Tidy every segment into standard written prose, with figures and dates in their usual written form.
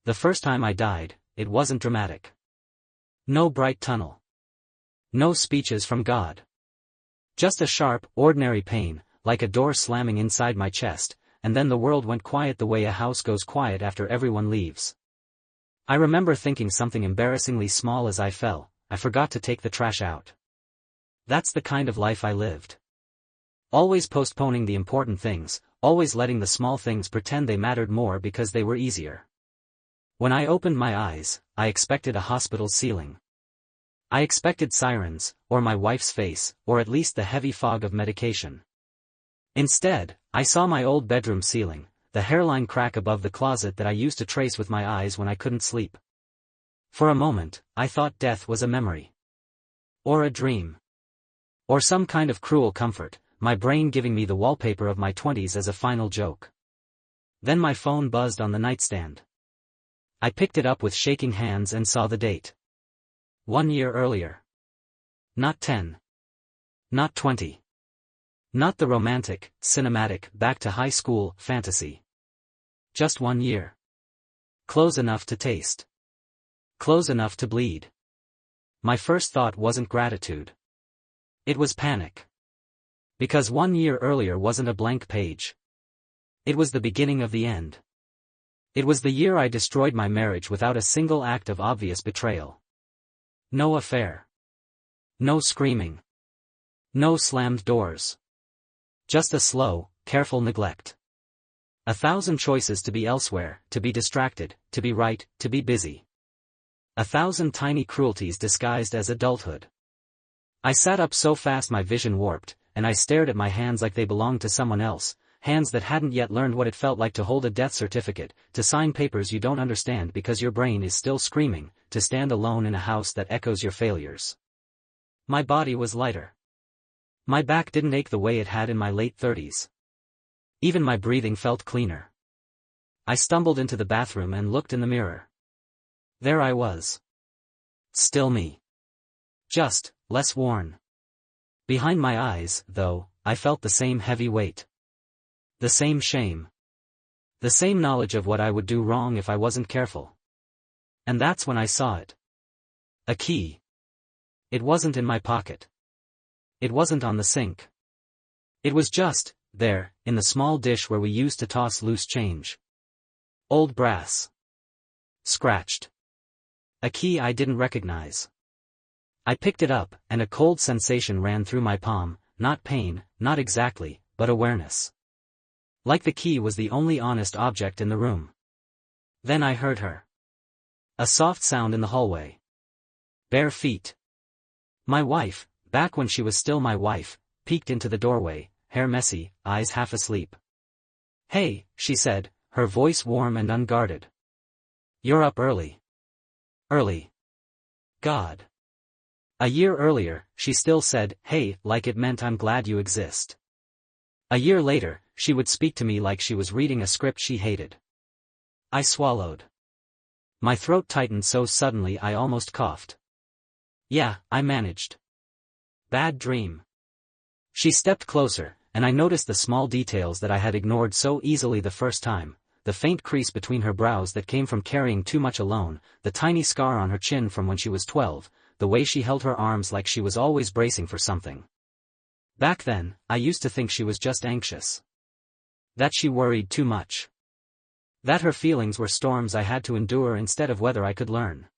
The first time I died, it wasn't dramatic. No bright tunnel. No speeches from God. Just a sharp, ordinary pain, like a door slamming inside my chest, and then the world went quiet the way a house goes quiet after everyone leaves. I remember thinking something embarrassingly small as I fell. I forgot to take the trash out. That's the kind of life I lived. Always postponing the important things, always letting the small things pretend they mattered more because they were easier. When I opened my eyes, I expected a hospital ceiling. I expected sirens, or my wife's face, or at least the heavy fog of medication. Instead, I saw my old bedroom ceiling, the hairline crack above the closet that I used to trace with my eyes when I couldn't sleep. For a moment, I thought death was a memory. Or a dream. Or some kind of cruel comfort, my brain giving me the wallpaper of my 20s as a final joke. Then my phone buzzed on the nightstand. I picked it up with shaking hands and saw the date. 1 year earlier. Not 10. Not 20. Not the romantic, cinematic, back to high school fantasy. Just 1 year. Close enough to taste. Close enough to bleed. My first thought wasn't gratitude. It was panic. Because 1 year earlier wasn't a blank page. It was the beginning of the end. It was the year I destroyed my marriage without a single act of obvious betrayal. No affair. No screaming. No slammed doors. Just a slow, careful neglect. 1,000 choices to be elsewhere, to be distracted, to be right, to be busy. 1,000 tiny cruelties disguised as adulthood. I sat up so fast my vision warped, and I stared at my hands like they belonged to someone else, hands that hadn't yet learned what it felt like to hold a death certificate, to sign papers you don't understand because your brain is still screaming, to stand alone in a house that echoes your failures. My body was lighter. My back didn't ache the way it had in my late 30s. Even my breathing felt cleaner. I stumbled into the bathroom and looked in the mirror. There I was. Still me. Just, less worn. Behind my eyes, though, I felt the same heavy weight. The same shame. The same knowledge of what I would do wrong if I wasn't careful. And that's when I saw it. A key. It wasn't in my pocket. It wasn't on the sink. It was just, there, in the small dish where we used to toss loose change. Old brass. Scratched. A key I didn't recognize. I picked it up, and a cold sensation ran through my palm, not pain, not exactly, but awareness. Like the key was the only honest object in the room. Then I heard her. A soft sound in the hallway. Bare feet. My wife, back when she was still my wife, peeked into the doorway, hair messy, eyes half asleep. "Hey," she said, her voice warm and unguarded. "You're up early." Early. God. A year earlier, she still said, "Hey," like it meant I'm glad you exist. A year later, she would speak to me like she was reading a script she hated. I swallowed. My throat tightened so suddenly I almost coughed. "Yeah, I managed." Bad dream. She stepped closer, and I noticed the small details that I had ignored so easily the first time, the faint crease between her brows that came from carrying too much alone, the tiny scar on her chin from when she was 12, the way she held her arms like she was always bracing for something. Back then, I used to think she was just anxious. That she worried too much. That her feelings were storms I had to endure instead of weather I could learn.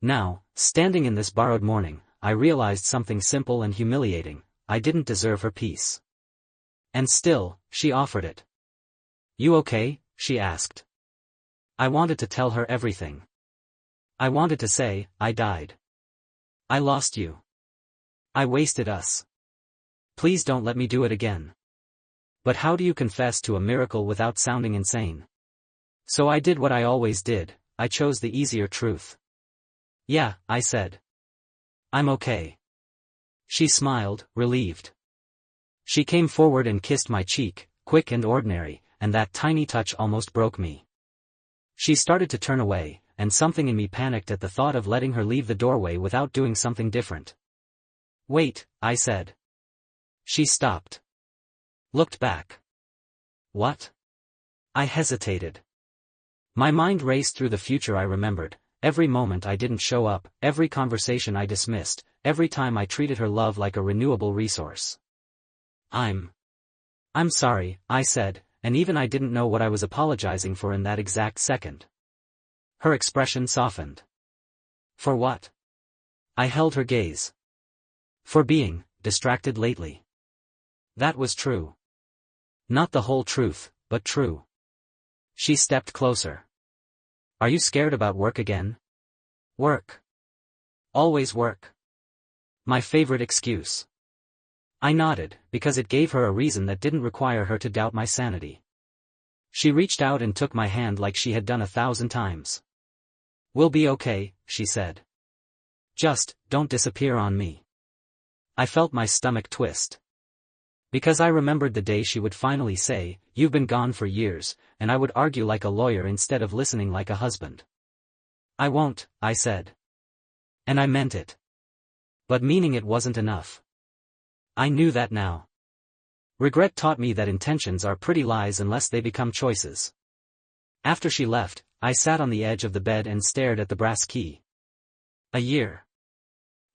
Now, standing in this borrowed morning, I realized something simple and humiliating: I didn't deserve her peace. And still, she offered it. "You okay?" she asked. I wanted to tell her everything. I wanted to say, "I died. I lost you. I wasted us. Please don't let me do it again." But how do you confess to a miracle without sounding insane? So I did what I always did, I chose the easier truth. "Yeah," I said. "I'm okay." She smiled, relieved. She came forward and kissed my cheek, quick and ordinary, and that tiny touch almost broke me. She started to turn away, and something in me panicked at the thought of letting her leave the doorway without doing something different. "Wait," I said. She stopped. Looked back. "What?" I hesitated. My mind raced through the future I remembered, every moment I didn't show up, every conversation I dismissed, every time I treated her love like a renewable resource. I'm sorry, I said, and even I didn't know what I was apologizing for in that exact second. Her expression softened. For what? I held her gaze. For being distracted lately. That was true. Not the whole truth, but true. She stepped closer. Are you scared about work again? Work. Always work. My favorite excuse. I nodded, because it gave her a reason that didn't require her to doubt my sanity. She reached out and took my hand like she had done 1,000 times. We'll be okay, she said. Just, don't disappear on me. I felt my stomach twist. Because I remembered the day she would finally say, "You've been gone for years," and I would argue like a lawyer instead of listening like a husband. I won't, I said. And I meant it. But meaning it wasn't enough. I knew that now. Regret taught me that intentions are pretty lies unless they become choices. After she left, I sat on the edge of the bed and stared at the brass key. A year.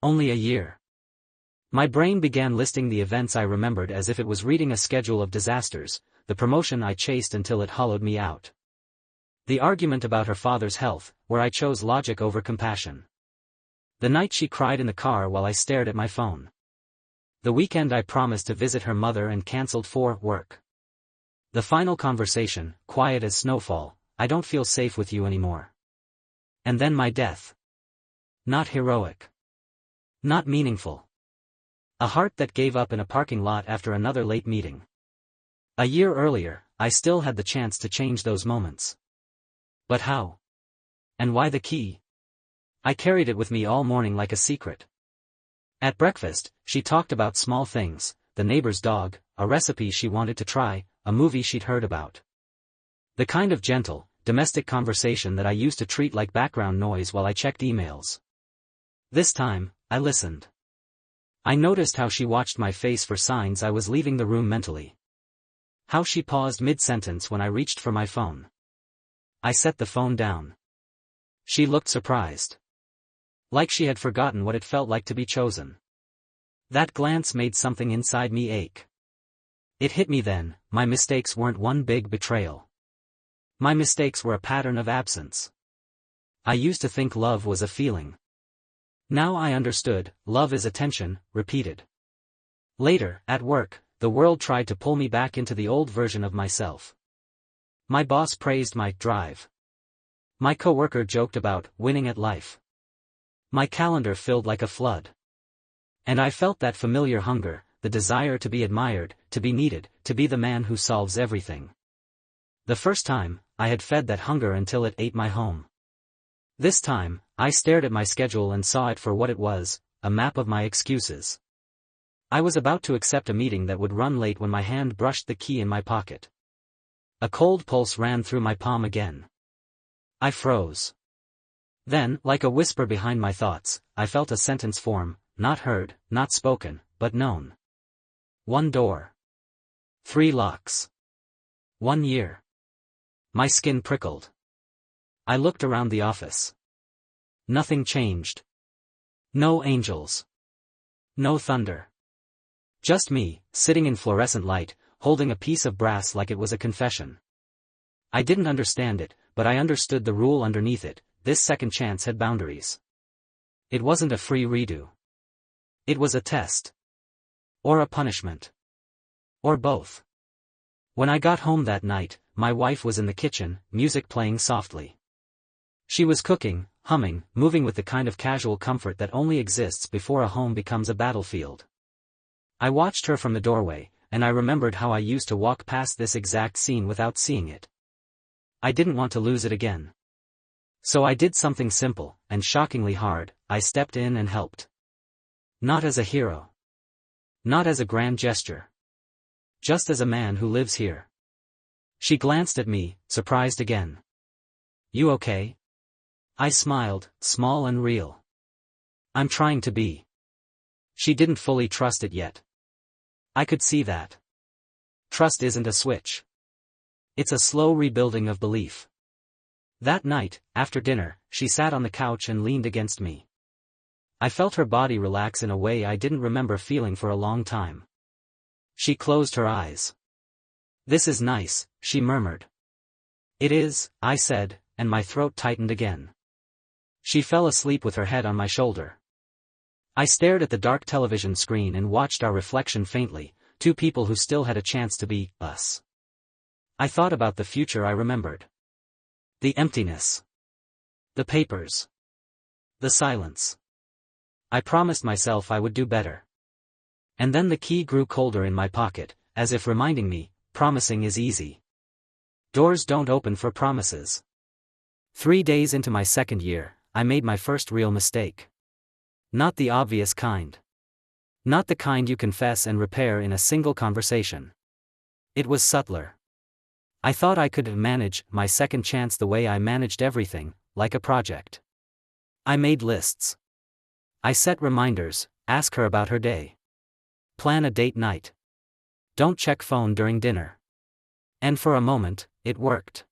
Only a year. My brain began listing the events I remembered as if it was reading a schedule of disasters, the promotion I chased until it hollowed me out. The argument about her father's health, where I chose logic over compassion. The night she cried in the car while I stared at my phone. The weekend I promised to visit her mother and cancelled for work. The final conversation, quiet as snowfall, "I don't feel safe with you anymore." And then my death. Not heroic. Not meaningful. A heart that gave up in a parking lot after another late meeting. A year earlier, I still had the chance to change those moments. But how? And why the key? I carried it with me all morning like a secret. At breakfast, she talked about small things, the neighbor's dog, a recipe she wanted to try, a movie she'd heard about. The kind of gentle, domestic conversation that I used to treat like background noise while I checked emails. This time, I listened. I noticed how she watched my face for signs I was leaving the room mentally. How she paused mid-sentence when I reached for my phone. I set the phone down. She looked surprised. Like she had forgotten what it felt like to be chosen. That glance made something inside me ache. It hit me then, my mistakes weren't one big betrayal. My mistakes were a pattern of absence. I used to think love was a feeling. Now I understood, love is attention, repeated. Later, at work, the world tried to pull me back into the old version of myself. My boss praised my drive. My coworker joked about winning at life. My calendar filled like a flood. And I felt that familiar hunger, the desire to be admired, to be needed, to be the man who solves everything. The first time, I had fed that hunger until it ate my home. This time, I stared at my schedule and saw it for what it was, a map of my excuses. I was about to accept a meeting that would run late when my hand brushed the key in my pocket. A cold pulse ran through my palm again. I froze. Then, like a whisper behind my thoughts, I felt a sentence form, not heard, not spoken, but known. 1 door. 3 locks. 1 year. My skin prickled. I looked around the office. Nothing changed. No angels. No thunder. Just me, sitting in fluorescent light, holding a piece of brass like it was a confession. I didn't understand it, but I understood the rule underneath it. This second chance had boundaries. It wasn't a free redo. It was a test. Or a punishment. Or both. When I got home that night, my wife was in the kitchen, music playing softly. She was cooking, humming, moving with the kind of casual comfort that only exists before a home becomes a battlefield. I watched her from the doorway, and I remembered how I used to walk past this exact scene without seeing it. I didn't want to lose it again. So I did something simple, and shockingly hard. I stepped in and helped. Not as a hero. Not as a grand gesture. Just as a man who lives here. She glanced at me, surprised again. You okay? I smiled, small and real. I'm trying to be. She didn't fully trust it yet. I could see that. Trust isn't a switch. It's a slow rebuilding of belief. That night, after dinner, she sat on the couch and leaned against me. I felt her body relax in a way I didn't remember feeling for a long time. She closed her eyes. "This is nice," she murmured. "It is," I said, and my throat tightened again. She fell asleep with her head on my shoulder. I stared at the dark television screen and watched our reflection faintly, two people who still had a chance to be us. I thought about the future I remembered. The emptiness. The papers. The silence. I promised myself I would do better. And then the key grew colder in my pocket, as if reminding me, promising is easy. Doors don't open for promises. 3 days into my second year, I made my first real mistake. Not the obvious kind. Not the kind you confess and repair in a single conversation. It was subtler. I thought I could manage my second chance the way I managed everything, like a project. I made lists. I set reminders, ask her about her day. Plan a date night. Don't check phone during dinner. And for a moment, it worked.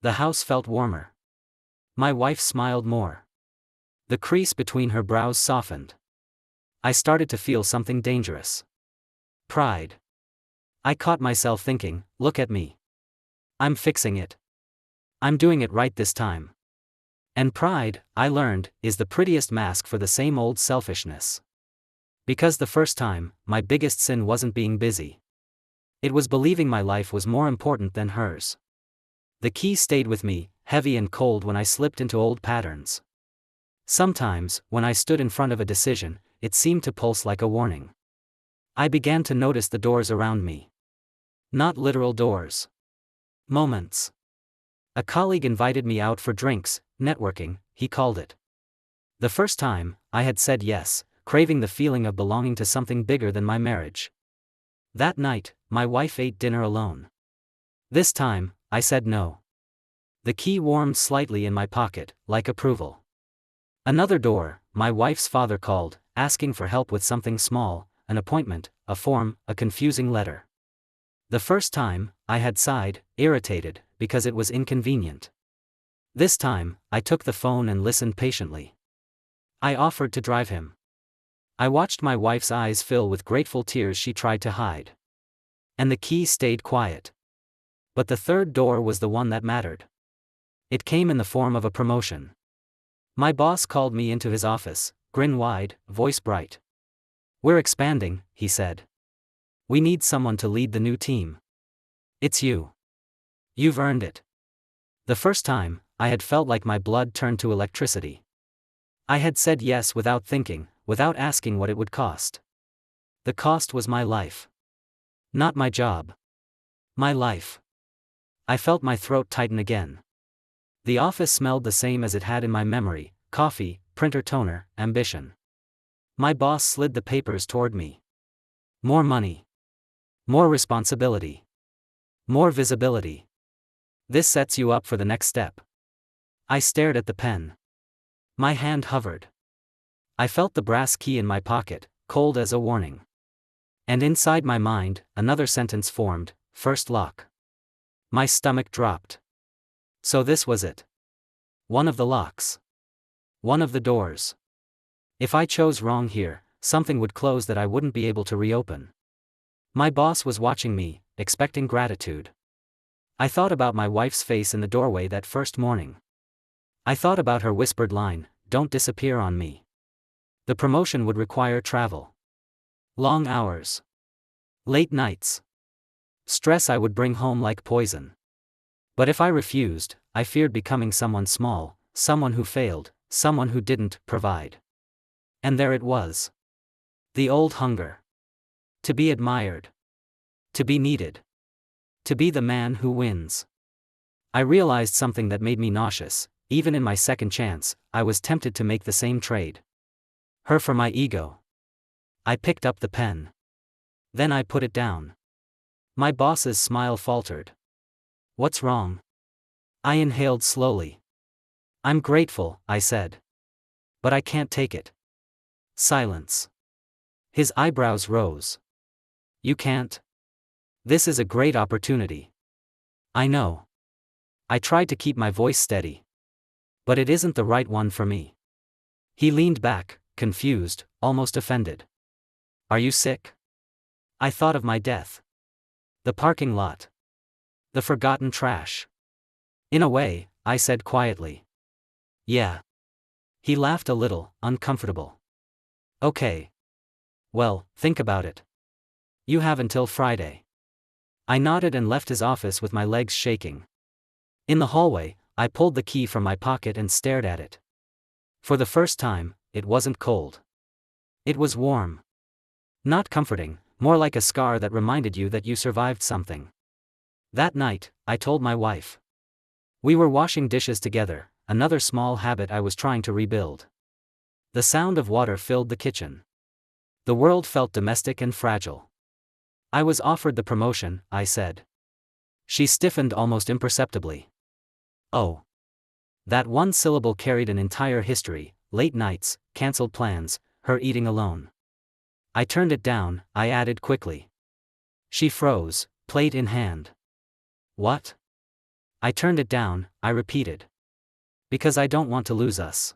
The house felt warmer. My wife smiled more. The crease between her brows softened. I started to feel something dangerous. Pride. I caught myself thinking, look at me. I'm fixing it. I'm doing it right this time. And pride, I learned, is the prettiest mask for the same old selfishness. Because the first time, my biggest sin wasn't being busy. It was believing my life was more important than hers. The key stayed with me, heavy and cold when I slipped into old patterns. Sometimes, when I stood in front of a decision, it seemed to pulse like a warning. I began to notice the doors around me. Not literal doors. Moments. A colleague invited me out for drinks, networking, he called it. The first time, I had said yes, craving the feeling of belonging to something bigger than my marriage. That night, my wife ate dinner alone. This time, I said no. The key warmed slightly in my pocket, like approval. Another door, my wife's father called, asking for help with something small, an appointment, a form, a confusing letter. The first time, I had sighed, irritated, because it was inconvenient. This time, I took the phone and listened patiently. I offered to drive him. I watched my wife's eyes fill with grateful tears she tried to hide. And the key stayed quiet. But the third door was the one that mattered. It came in the form of a promotion. My boss called me into his office, grin wide, voice bright. "We're expanding," he said. "We need someone to lead the new team. It's you. You've earned it." The first time, I had felt like my blood turned to electricity. I had said yes without thinking, without asking what it would cost. The cost was my life. Not my job. My life. I felt my throat tighten again. The office smelled the same as it had in my memory: coffee, printer toner, ambition. My boss slid the papers toward me. More money. More responsibility. More visibility. This sets you up for the next step. I stared at the pen. My hand hovered. I felt the brass key in my pocket, cold as a warning. And inside my mind, another sentence formed: first lock. My stomach dropped. So this was it. One of the locks. One of the doors. If I chose wrong here, something would close that I wouldn't be able to reopen. My boss was watching me, expecting gratitude. I thought about my wife's face in the doorway that first morning. I thought about her whispered line, "Don't disappear on me." The promotion would require travel. Long hours. Late nights. Stress I would bring home like poison. But if I refused, I feared becoming someone small, someone who failed, someone who didn't provide. And there it was. The old hunger. To be admired. To be needed. To be the man who wins. I realized something that made me nauseous. Even in my second chance, I was tempted to make the same trade. Her for my ego. I picked up the pen. Then I put it down. My boss's smile faltered. "What's wrong?" I inhaled slowly. "I'm grateful," I said. "But I can't take it." Silence. His eyebrows rose. "You can't? This is a great opportunity." "I know. I tried to keep my voice steady. But it isn't the right one for me. He leaned back, confused, almost offended. Are you sick? I thought of my death. The parking lot. The forgotten trash. In a way, I said quietly. Yeah. He laughed a little, uncomfortable. Okay. Well, think about it. You have until Friday. I nodded and left his office with my legs shaking. In the hallway, I pulled the key from my pocket and stared at it. For the first time, it wasn't cold. It was warm. Not comforting, more like a scar that reminded you that you survived something. That night, I told my wife. We were washing dishes together, another small habit I was trying to rebuild. The sound of water filled the kitchen. The world felt domestic and fragile. I was offered the promotion, I said. She stiffened almost imperceptibly. Oh. That one syllable carried an entire history: late nights, cancelled plans, her eating alone. I turned it down, I added quickly. She froze, plate in hand. What? I turned it down, I repeated. Because I don't want to lose us.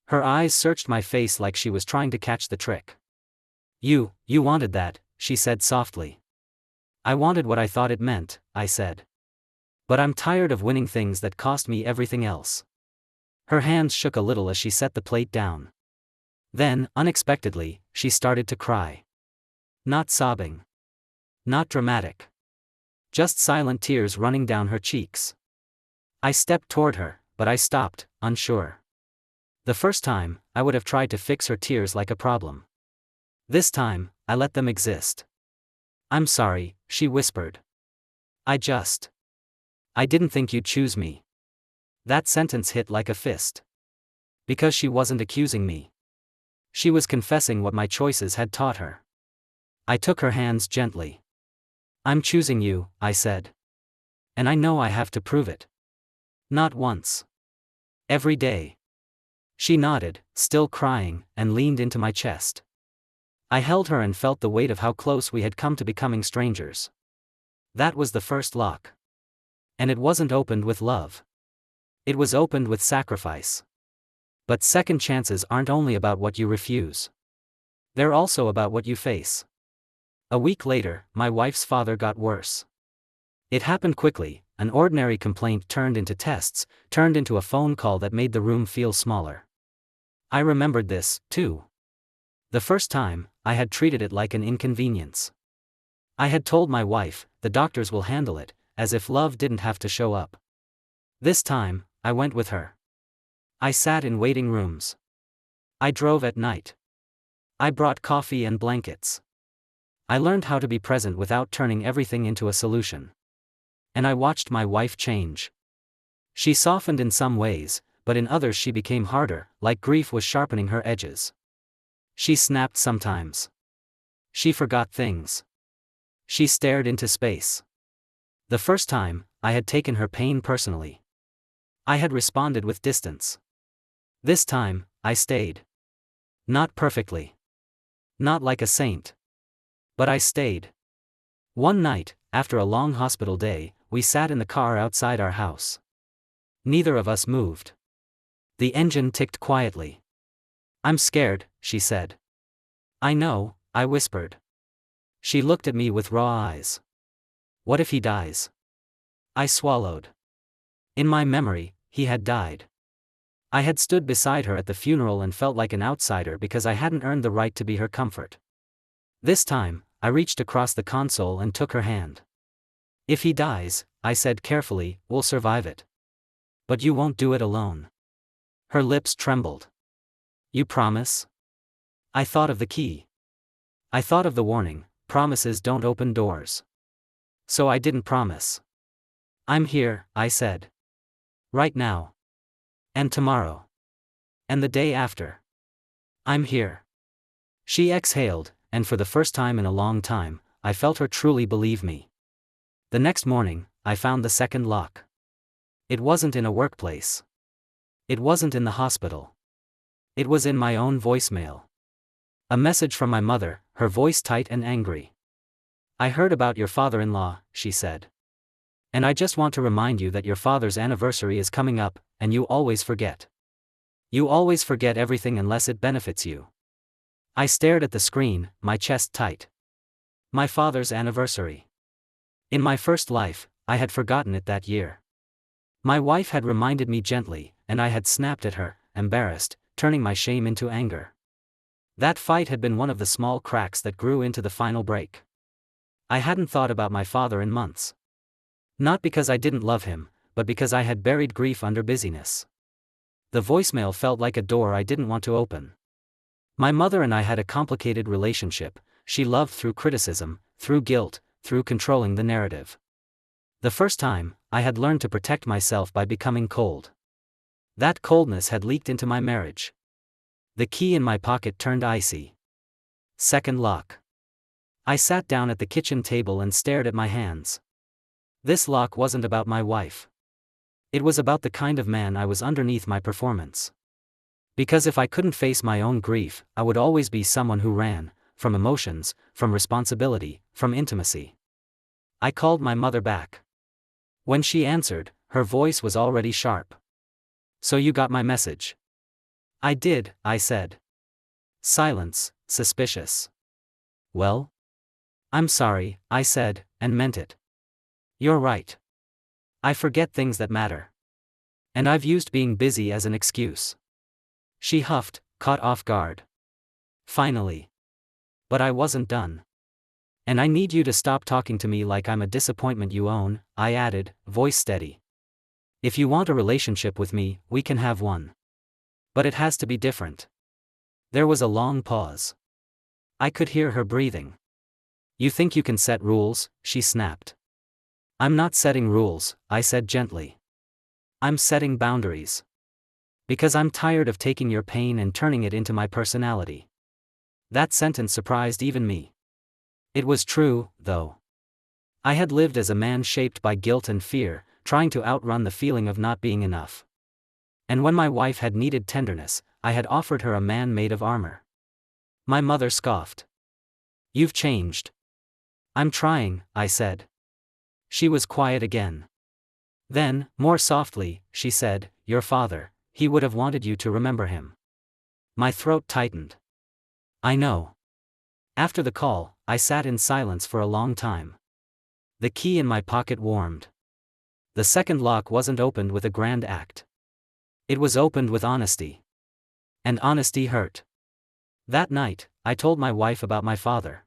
Her eyes searched my face like she was trying to catch the trick. You wanted that, she said softly. I wanted what I thought it meant, I said. But I'm tired of winning things that cost me everything else. Her hands shook a little as she set the plate down. Then, unexpectedly, she started to cry. Not sobbing. Not dramatic. Just silent tears running down her cheeks. I stepped toward her, but I stopped, unsure. The first time, I would have tried to fix her tears like a problem. This time, I let them exist. I'm sorry, she whispered. I didn't think you'd choose me. That sentence hit like a fist. Because she wasn't accusing me. She was confessing what my choices had taught her. I took her hands gently. I'm choosing you, I said. And I know I have to prove it. Not once. Every day. She nodded, still crying, and leaned into my chest. I held her and felt the weight of how close we had come to becoming strangers. That was the first lock. And it wasn't opened with love. It was opened with sacrifice. But second chances aren't only about what you refuse. They're also about what you face. A week later, my wife's father got worse. It happened quickly: an ordinary complaint turned into tests, turned into a phone call that made the room feel smaller. I remembered this, too. The first time, I had treated it like an inconvenience. I had told my wife, the doctors will handle it, as if love didn't have to show up. This time, I went with her. I sat in waiting rooms. I drove at night. I brought coffee and blankets. I learned how to be present without turning everything into a solution. And I watched my wife change. She softened in some ways, but in others she became harder, like grief was sharpening her edges. She snapped sometimes. She forgot things. She stared into space. The first time, I had taken her pain personally. I had responded with distance. This time, I stayed. Not perfectly. Not like a saint. But I stayed. One night, after a long hospital day, we sat in the car outside our house. Neither of us moved. The engine ticked quietly. I'm scared, she said. I know, I whispered. She looked at me with raw eyes. What if he dies? I swallowed. In my memory, he had died. I had stood beside her at the funeral and felt like an outsider because I hadn't earned the right to be her comfort. This time, I reached across the console and took her hand. If he dies, I said carefully, we'll survive it. But you won't do it alone. Her lips trembled. You promise? I thought of the key. I thought of the warning: promises don't open doors. So I didn't promise. I'm here, I said. Right now. And tomorrow. And the day after. I'm here. She exhaled, and for the first time in a long time, I felt her truly believe me. The next morning, I found the second lock. It wasn't in a workplace. It wasn't in the hospital. It was in my own voicemail. A message from my mother, her voice tight and angry. I heard about your father-in-law, she said. And I just want to remind you that your father's anniversary is coming up, and you always forget. You always forget everything unless it benefits you. I stared at the screen, my chest tight. My father's anniversary. In my first life, I had forgotten it that year. My wife had reminded me gently, and I had snapped at her, embarrassed, turning my shame into anger. That fight had been one of the small cracks that grew into the final break. I hadn't thought about my father in months. Not because I didn't love him, but because I had buried grief under busyness. The voicemail felt like a door I didn't want to open. My mother and I had a complicated relationship. She loved through criticism, through guilt, through controlling the narrative. The first time, I had learned to protect myself by becoming cold. That coldness had leaked into my marriage. The key in my pocket turned icy. Second lock. I sat down at the kitchen table and stared at my hands. This lock wasn't about my wife. It was about the kind of man I was underneath my performance. Because if I couldn't face my own grief, I would always be someone who ran, from emotions, from responsibility, from intimacy. I called my mother back. When she answered, her voice was already sharp. "So you got my message?" "I did," I said. Silence, suspicious. "Well?" "I'm sorry," I said, and meant it. "You're right. I forget things that matter. And I've used being busy as an excuse." She huffed, caught off guard. "Finally." But I wasn't done. "And I need you to stop talking to me like I'm a disappointment you own," I added, voice steady. "If you want a relationship with me, we can have one. But it has to be different." There was a long pause. I could hear her breathing. "You think you can set rules?" she snapped. "I'm not setting rules," I said gently. "I'm setting boundaries. Because I'm tired of taking your pain and turning it into my personality." That sentence surprised even me. It was true, though. I had lived as a man shaped by guilt and fear, trying to outrun the feeling of not being enough. And when my wife had needed tenderness, I had offered her a man made of armor. My mother scoffed. "You've changed." "I'm trying," I said. She was quiet again. Then, more softly, she said, "Your father, he would have wanted you to remember him." My throat tightened. "I know." After the call, I sat in silence for a long time. The key in my pocket warmed. The second lock wasn't opened with a grand act. It was opened with honesty. And honesty hurt. That night, I told my wife about my father.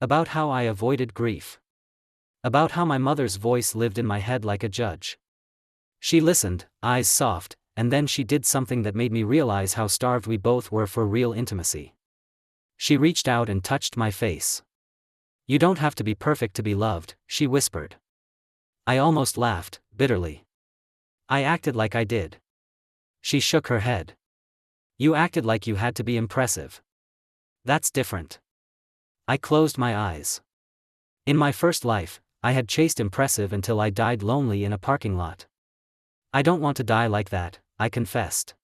About how I avoided grief. About how my mother's voice lived in my head like a judge. She listened, eyes soft, and then she did something that made me realize how starved we both were for real intimacy. She reached out and touched my face. "You don't have to be perfect to be loved," she whispered. I almost laughed, bitterly. I acted like I did. She shook her head. "You acted like you had to be impressive. That's different." I closed my eyes. In my first life, I had chased impressive until I died lonely in a parking lot. "I don't want to die like that," I confessed.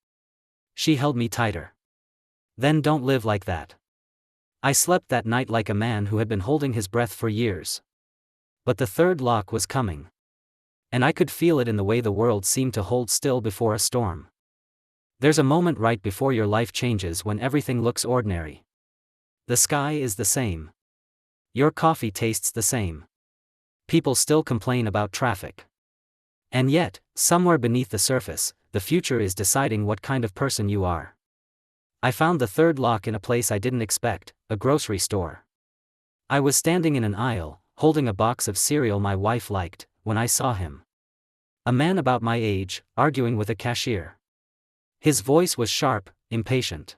She held me tighter. "Then don't live like that." I slept that night like a man who had been holding his breath for years. But the third lock was coming. And I could feel it in the way the world seemed to hold still before a storm. There's a moment right before your life changes when everything looks ordinary. The sky is the same. Your coffee tastes the same. People still complain about traffic. And yet, somewhere beneath the surface, the future is deciding what kind of person you are. I found the third lock in a place I didn't expect, a grocery store. I was standing in an aisle, holding a box of cereal my wife liked, when I saw him. A man about my age, arguing with a cashier. His voice was sharp, impatient.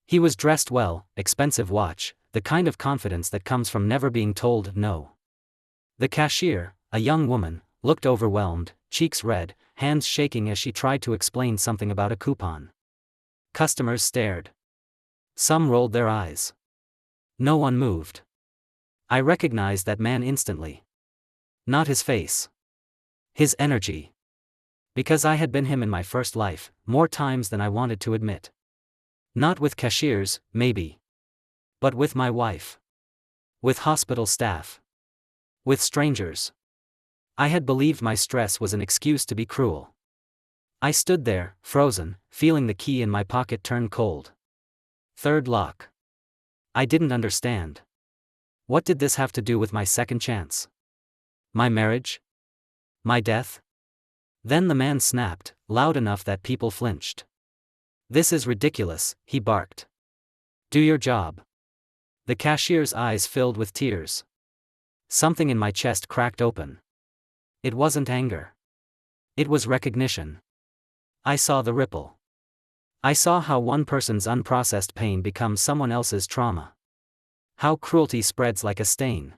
He was dressed well, expensive watch, the kind of confidence that comes from never being told no. The cashier, a young woman, looked overwhelmed, cheeks red, hands shaking as she tried to explain something about a coupon. Customers stared. Some rolled their eyes. No one moved. I recognized that man instantly. Not his face. His energy. Because I had been him in my first life, more times than I wanted to admit. Not with cashiers, maybe. But with my wife. With hospital staff. With strangers. I had believed my stress was an excuse to be cruel. I stood there, frozen, feeling the key in my pocket turn cold. Third lock. I didn't understand. What did this have to do with my second chance? My marriage? My death? Then the man snapped, loud enough that people flinched. "This is ridiculous," he barked. "Do your job." The cashier's eyes filled with tears. Something in my chest cracked open. It wasn't anger. It was recognition. I saw the ripple. I saw how one person's unprocessed pain becomes someone else's trauma. How cruelty spreads like a stain.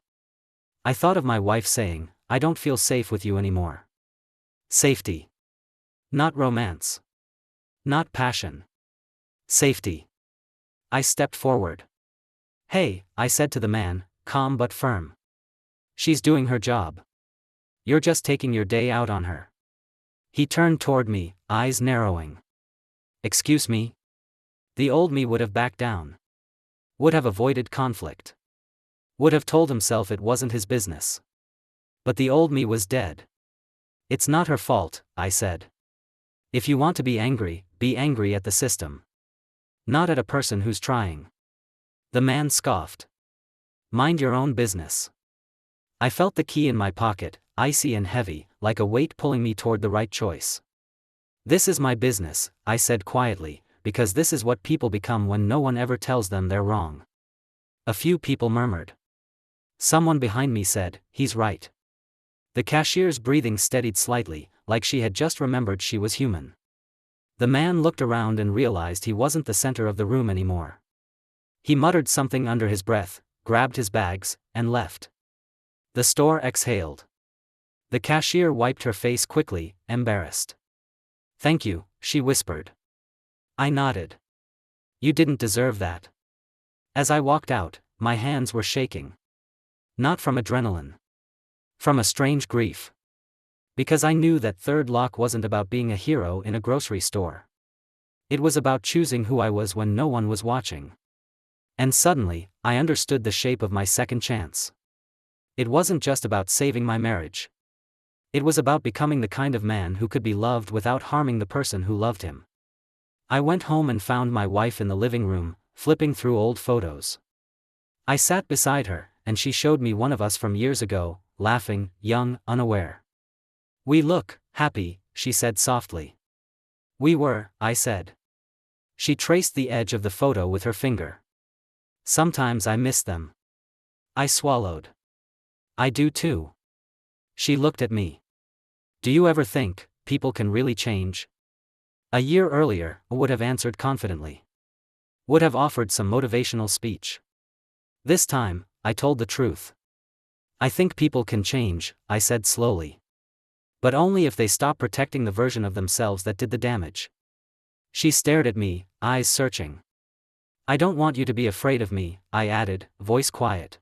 I thought of my wife saying, "I don't feel safe with you anymore." Safety. Not romance. Not passion. Safety. I stepped forward. "Hey," I said to the man, calm but firm. "She's doing her job. You're just taking your day out on her." He turned toward me, eyes narrowing. "Excuse me?" The old me would have backed down. Would have avoided conflict. Would have told himself it wasn't his business. But the old me was dead. "It's not her fault," I said. "If you want to be angry at the system. Not at a person who's trying." The man scoffed. "Mind your own business." I felt the key in my pocket, icy and heavy, like a weight pulling me toward the right choice. "This is my business," I said quietly, "because this is what people become when no one ever tells them they're wrong." A few people murmured. Someone behind me said, "He's right." The cashier's breathing steadied slightly, like she had just remembered she was human. The man looked around and realized he wasn't the center of the room anymore. He muttered something under his breath, grabbed his bags, and left. The store exhaled. The cashier wiped her face quickly, embarrassed. "Thank you," she whispered. I nodded. "You didn't deserve that." As I walked out, my hands were shaking. Not from adrenaline. From a strange grief. Because I knew that third lock wasn't about being a hero in a grocery store. It was about choosing who I was when no one was watching. And suddenly, I understood the shape of my second chance. It wasn't just about saving my marriage. It was about becoming the kind of man who could be loved without harming the person who loved him. I went home and found my wife in the living room, flipping through old photos. I sat beside her, and she showed me one of us from years ago, laughing, young, unaware. "We look happy," she said softly. "We were," I said. She traced the edge of the photo with her finger. "Sometimes I miss them." I swallowed. "I do too." She looked at me. "Do you ever think people can really change?" A year earlier, I would have answered confidently. Would have offered some motivational speech. This time, I told the truth. "I think people can change," I said slowly. "But only if they stop protecting the version of themselves that did the damage." She stared at me, eyes searching. "I don't want you to be afraid of me," I added, voice quiet.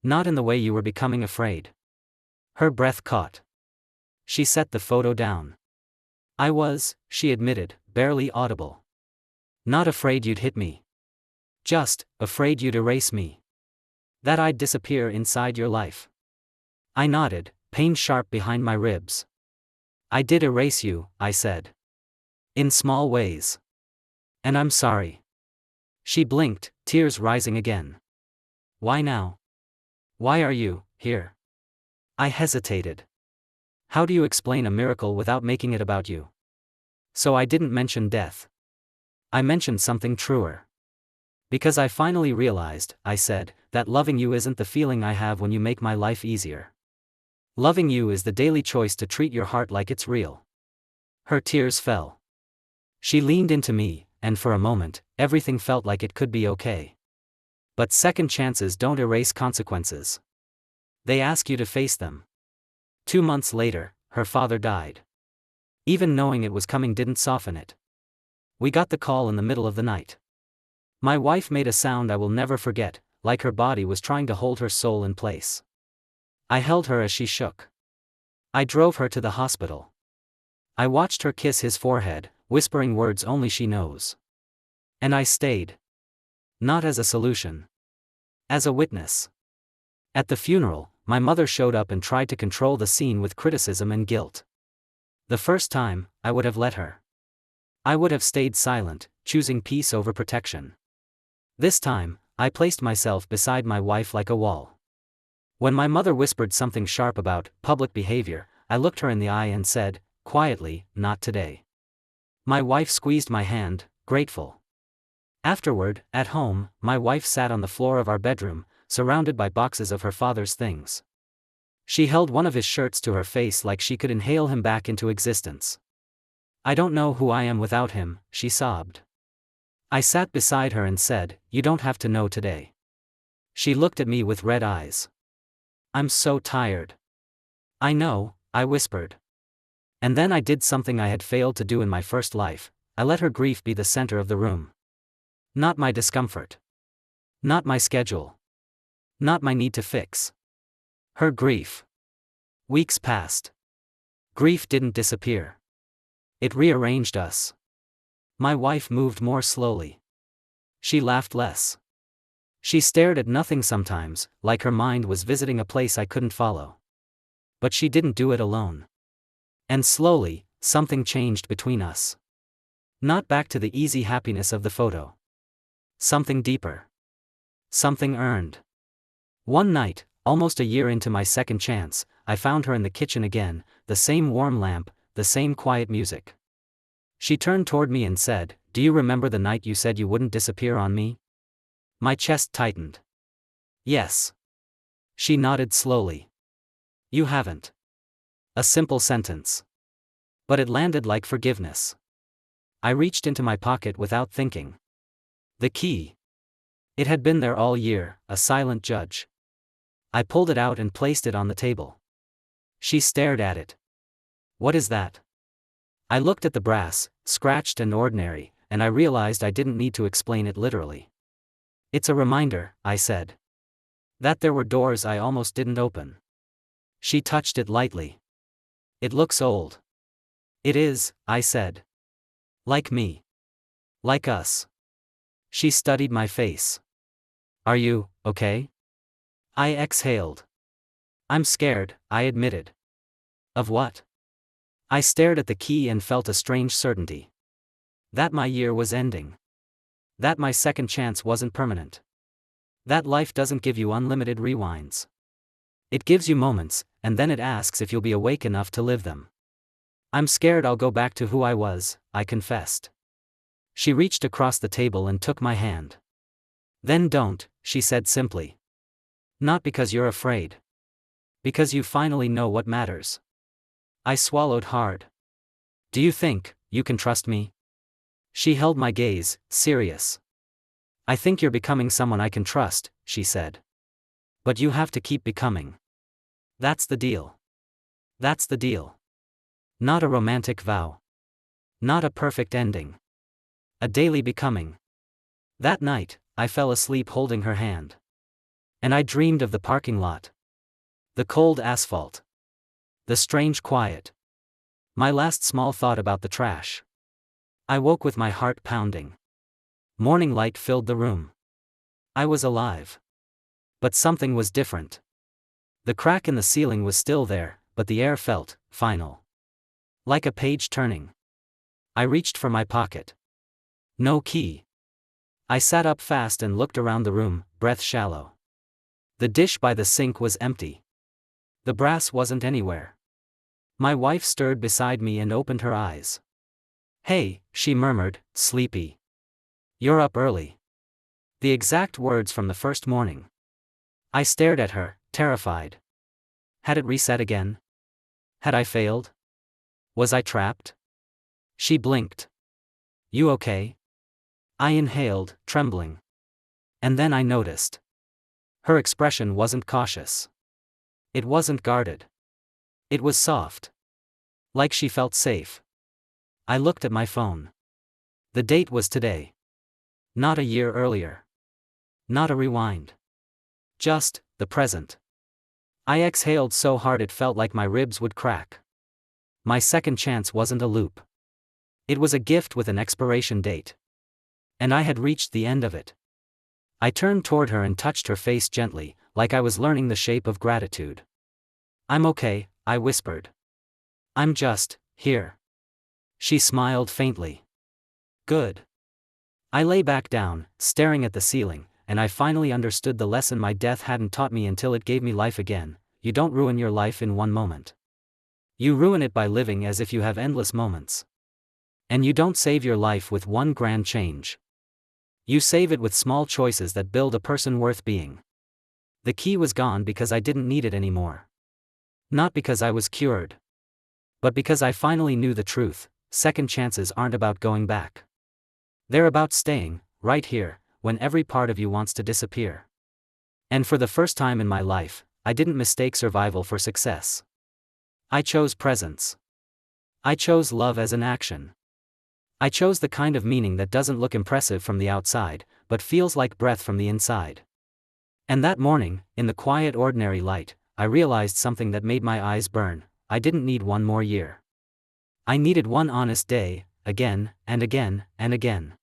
"Not in the way you were becoming afraid." Her breath caught. She set the photo down. "I was," she admitted, barely audible. "Not afraid you'd hit me. Just afraid you'd erase me. That I'd disappear inside your life." I nodded, pain sharp behind my ribs. "I did erase you," I said. "In small ways. And I'm sorry." She blinked, tears rising again. "Why now? Why are you here?" I hesitated. How do you explain a miracle without making it about you? So I didn't mention death. I mentioned something truer. "Because I finally realized," I said, "that loving you isn't the feeling I have when you make my life easier. Loving you is the daily choice to treat your heart like it's real." Her tears fell. She leaned into me, and for a moment, everything felt like it could be okay. But second chances don't erase consequences. They ask you to face them. 2 months later, her father died. Even knowing it was coming didn't soften it. We got the call in the middle of the night. My wife made a sound I will never forget, like her body was trying to hold her soul in place. I held her as she shook. I drove her to the hospital. I watched her kiss his forehead, whispering words only she knows. And I stayed. Not as a solution. As a witness. At the funeral, my mother showed up and tried to control the scene with criticism and guilt. The first time, I would have let her. I would have stayed silent, choosing peace over protection. This time, I placed myself beside my wife like a wall. When my mother whispered something sharp about public behavior, I looked her in the eye and said, quietly, "Not today." My wife squeezed my hand, grateful. Afterward, at home, my wife sat on the floor of our bedroom, surrounded by boxes of her father's things. She held one of his shirts to her face like she could inhale him back into existence. "I don't know who I am without him," she sobbed. I sat beside her and said, "You don't have to know today." She looked at me with red eyes. "I'm so tired." "I know," I whispered. And then I did something I had failed to do in my first life. I let her grief be the center of the room. Not my discomfort. Not my schedule. Not my need to fix. Her grief. Weeks passed. Grief didn't disappear. It rearranged us. My wife moved more slowly. She laughed less. She stared at nothing sometimes, like her mind was visiting a place I couldn't follow. But she didn't do it alone. And slowly, something changed between us. Not back to the easy happiness of the photo. Something deeper. Something earned. One night, almost a year into my second chance, I found her in the kitchen again, the same warm lamp, the same quiet music. She turned toward me and said, "Do you remember the night you said you wouldn't disappear on me?" My chest tightened. "Yes." She nodded slowly. "You haven't." A simple sentence. But it landed like forgiveness. I reached into my pocket without thinking. The key. It had been there all year, a silent judge. I pulled it out and placed it on the table. She stared at it. "What is that?" I looked at the brass, scratched and ordinary, and I realized I didn't need to explain it literally. "It's a reminder," I said. "That there were doors I almost didn't open." She touched it lightly. "It looks old." "It is," I said. "Like me. Like us." She studied my face. "Are you okay?" I exhaled. "I'm scared," I admitted. "Of what?" I stared at the key and felt a strange certainty. That my year was ending. That my second chance wasn't permanent. That life doesn't give you unlimited rewinds. It gives you moments, and then it asks if you'll be awake enough to live them. "I'm scared I'll go back to who I was," I confessed. She reached across the table and took my hand. "Then don't," she said simply. "Not because you're afraid. Because you finally know what matters." I swallowed hard. "Do you think you can trust me?" She held my gaze, serious. "I think you're becoming someone I can trust," she said. "But you have to keep becoming. That's the deal. That's the deal. Not a romantic vow. Not a perfect ending. A daily becoming." That night, I fell asleep holding her hand. And I dreamed of the parking lot. The cold asphalt. The strange quiet. My last small thought about the trash. I woke with my heart pounding. Morning light filled the room. I was alive. But something was different. The crack in the ceiling was still there, but the air felt final. Like a page turning. I reached for my pocket. No key. I sat up fast and looked around the room, breath shallow. The dish by the sink was empty. The brass wasn't anywhere. My wife stirred beside me and opened her eyes. "Hey," she murmured, sleepy. "You're up early." The exact words from the first morning. I stared at her, terrified. Had it reset again? Had I failed? Was I trapped? She blinked. "You okay?" I inhaled, trembling. And then I noticed. Her expression wasn't cautious. It wasn't guarded. It was soft. Like she felt safe. I looked at my phone. The date was today. Not a year earlier. Not a rewind. Just the present. I exhaled so hard it felt like my ribs would crack. My second chance wasn't a loop. It was a gift with an expiration date. And I had reached the end of it. I turned toward her and touched her face gently, like I was learning the shape of gratitude. "I'm okay," I whispered. "I'm just here." She smiled faintly. "Good." I lay back down, staring at the ceiling, and I finally understood the lesson my death hadn't taught me until it gave me life again. You don't ruin your life in one moment. You ruin it by living as if you have endless moments. And you don't save your life with one grand change. You save it with small choices that build a person worth being. The key was gone because I didn't need it anymore. Not because I was cured. But because I finally knew the truth: second chances aren't about going back. They're about staying, right here, when every part of you wants to disappear. And for the first time in my life, I didn't mistake survival for success. I chose presence. I chose love as an action. I chose the kind of meaning that doesn't look impressive from the outside, but feels like breath from the inside. And that morning, in the quiet ordinary light, I realized something that made my eyes burn: I didn't need one more year. I needed one honest day, again, and again, and again.